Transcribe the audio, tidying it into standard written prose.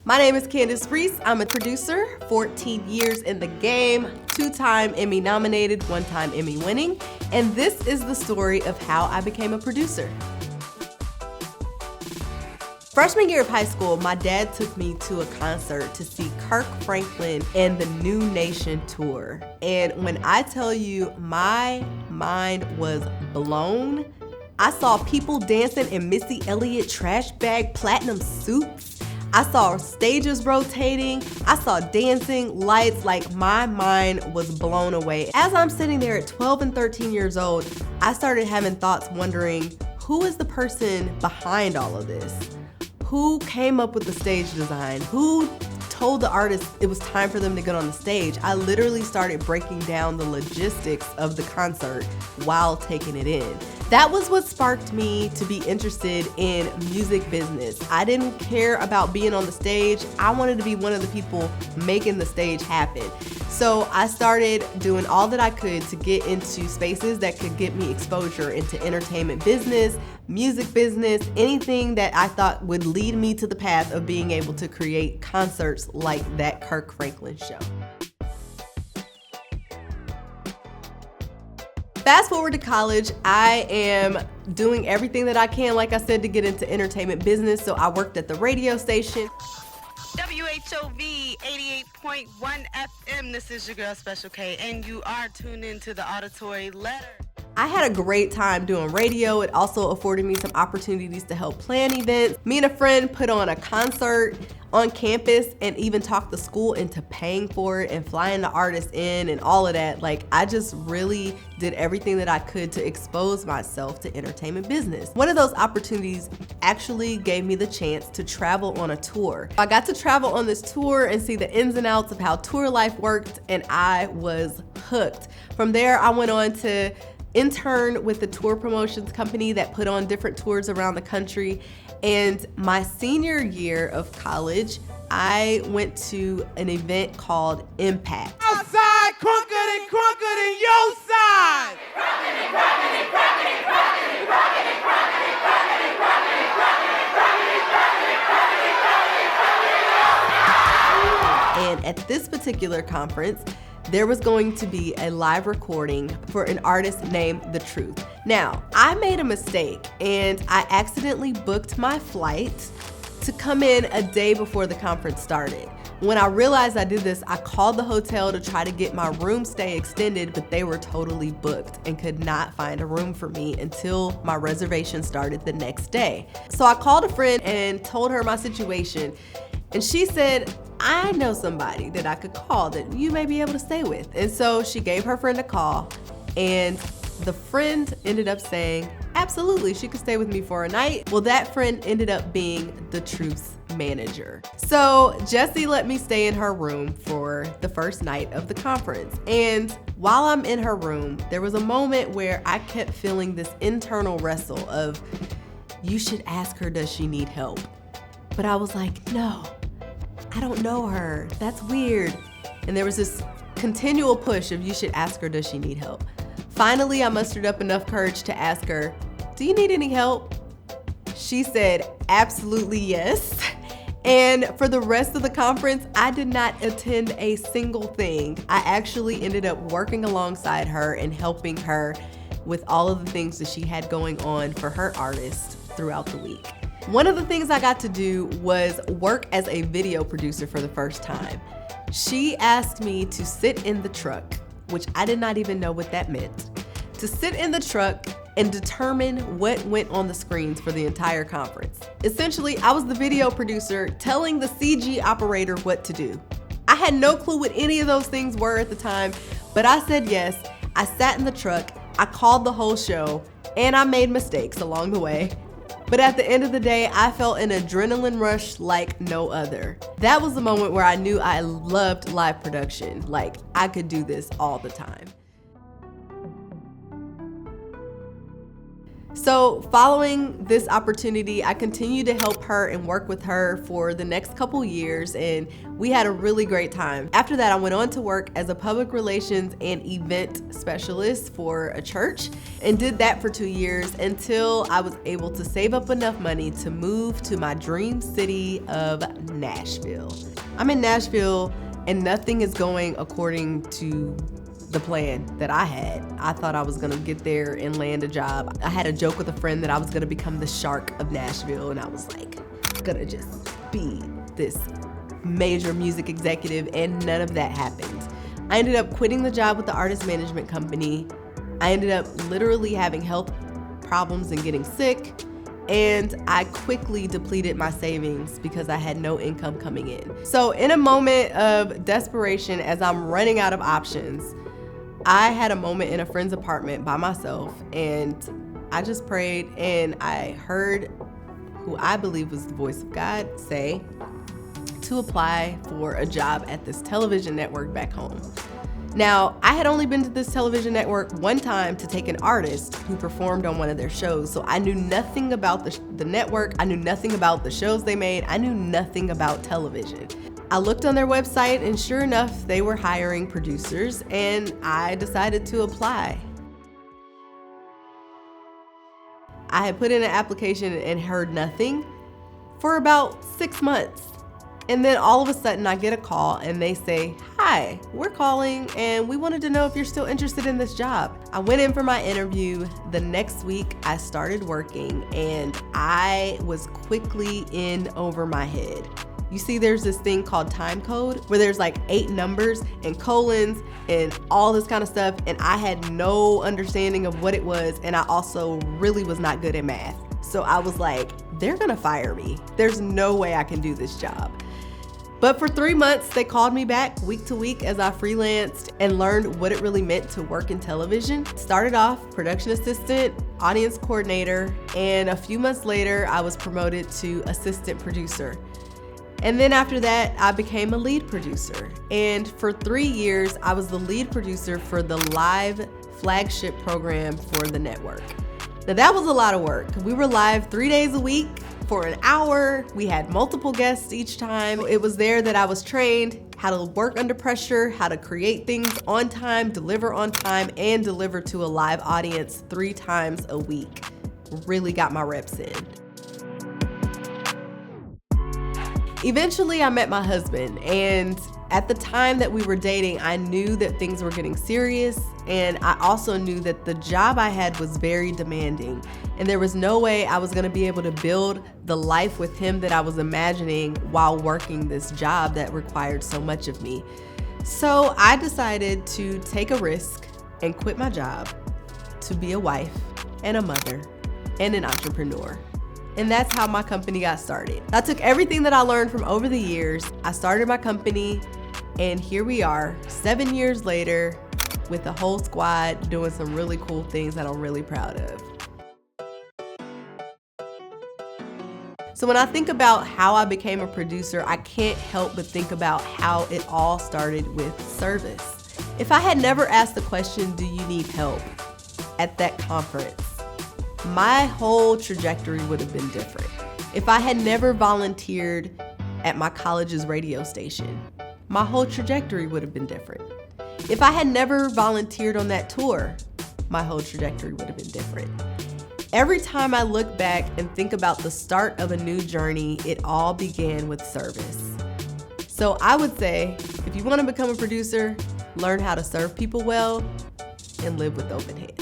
My name is Kandis Reese. I'm a producer, 14 years in the game, 2-time Emmy nominated, 1-time Emmy winning, and this is the story of how I became a producer. Freshman year of high school, my dad took me to a concert to see Kirk Franklin and the New Nation tour. And when I tell you my mind was blown, I saw people dancing in Missy Elliott trash bag platinum suits. I saw stages rotating. I saw dancing, lights, like my mind was blown away. As I'm sitting there at 12 and 13 years old, I started having thoughts wondering, who is the person behind all of this? Who came up with the stage design? Who told the artists it was time for them to get on the stage? I literally started breaking down the logistics of the concert while taking it in. That was what sparked me to be interested in music business. I didn't care about being on the stage. I wanted to be one of the people making the stage happen. So I started doing all that I could to get into spaces that could get me exposure into entertainment business, music business, anything that I thought would lead me to the path of being able to create concerts like that Kirk Franklin show. Fast forward to college, I am doing everything that I can, like I said, to get into entertainment business. So I worked at the radio station. WHOV 88.1 FM. This is your girl Special K, and you are tuned into the Auditory Letter. I had a great time doing radio. It also afforded me some opportunities to help plan events. Me and a friend put on a concert on campus and even talked the school into paying for it and flying the artists in and all of that. Like, I just really did everything that I could to expose myself to entertainment business. One of those opportunities actually gave me the chance to travel on a tour. I got to travel on this tour and see the ins and outs of how tour life worked, and I was hooked. From there, I went on to intern with the tour promotions company that put on different tours around the country. And my senior year of college, I went to an event called Impact. Outside, crunkin' and your side. And at this particular conference, there was going to be a live recording for an artist named The Truth. Now, I made a mistake and I accidentally booked my flight to come in a day before the conference started. When I realized I did this, I called the hotel to try to get my room stay extended, but they were totally booked and could not find a room for me until my reservation started the next day. So I called a friend and told her my situation, and she said, I know somebody that I could call that you may be able to stay with. And so she gave her friend a call, and the friend ended up saying, absolutely, she could stay with me for a night. Well, that friend ended up being The Truth's manager. So Jessie let me stay in her room for the first night of the conference. And while I'm in her room, there was a moment where I kept feeling this internal wrestle of, you should ask her, does she need help? But I was like, no, I don't know her. That's weird. And there was this continual push of, you should ask her, does she need help? Finally, I mustered up enough courage to ask her, do you need any help? She said, absolutely yes. And for the rest of the conference, I did not attend a single thing. I actually ended up working alongside her and helping her with all of the things that she had going on for her artist throughout the week. One of the things I got to do was work as a video producer for the first time. She asked me to sit in the truck, which I did not even know what that meant, to sit in the truck and determine what went on the screens for the entire conference. Essentially, I was the video producer telling the CG operator what to do. I had no clue what any of those things were at the time, but I said yes. I sat in the truck, I called the whole show, and I made mistakes along the way. But at the end of the day, I felt an adrenaline rush like no other. That was the moment where I knew I loved live production. Like, I could do this all the time. So following this opportunity, I continued to help her and work with her for the next couple years, and we had a really great time. After that, I went on to work as a public relations and event specialist for a church and did that for 2 years until I was able to save up enough money to move to my dream city of Nashville. I'm in Nashville and nothing is going according to the plan that I had. I thought I was gonna get there and land a job. I had a joke with a friend that I was gonna become the shark of Nashville, and I was like, gonna just be this major music executive, and none of that happened. I ended up quitting the job with the artist management company. I ended up literally having health problems and getting sick, and I quickly depleted my savings because I had no income coming in. So in a moment of desperation, as I'm running out of options, I had a moment in a friend's apartment by myself, and I just prayed, and I heard who I believe was the voice of God say to apply for a job at this television network back home. Now, I had only been to this television network one time to take an artist who performed on one of their shows, so I knew nothing about the network. I knew nothing about the shows they made. I knew nothing about television. I looked on their website, and sure enough, they were hiring producers, and I decided to apply. I had put in an application and heard nothing for about 6 months. And then all of a sudden I get a call and they say, "Hi, we're calling and we wanted to know if you're still interested in this job." I went in for my interview. The next week I started working, and I was quickly in over my head. You see, there's this thing called time code where there's like 8 numbers and colons and all this kind of stuff, and I had no understanding of what it was, and I also really was not good at math. So I was like, they're gonna fire me. There's no way I can do this job. But for 3 months, they called me back week to week as I freelanced and learned what it really meant to work in television. Started off production assistant, audience coordinator, and a few months later, I was promoted to assistant producer. And then after that, I became a lead producer. And for 3 years, I was the lead producer for the live flagship program for the network. Now that was a lot of work. We were live 3 days a week for an hour. We had multiple guests each time. It was there that I was trained how to work under pressure, how to create things on time, and deliver to a live audience 3 times a week. Really got my reps in. Eventually, I met my husband, and at the time that we were dating, I knew that things were getting serious, and I also knew that the job I had was very demanding, and there was no way I was gonna be able to build the life with him that I was imagining while working this job that required so much of me. So I decided to take a risk and quit my job to be a wife and a mother and an entrepreneur. And that's how my company got started. I took everything that I learned from over the years, I started my company, and here we are 7 years later with a whole squad doing some really cool things that I'm really proud of. So when I think about how I became a producer, I can't help but think about how it all started with service. If I had never asked the question, "Do you need help?" at that conference, my whole trajectory would have been different. If I had never volunteered at my college's radio station, my whole trajectory would have been different. If I had never volunteered on that tour, my whole trajectory would have been different. Every time I look back and think about the start of a new journey, it all began with service. So I would say, if you want to become a producer, learn how to serve people well and live with open hands.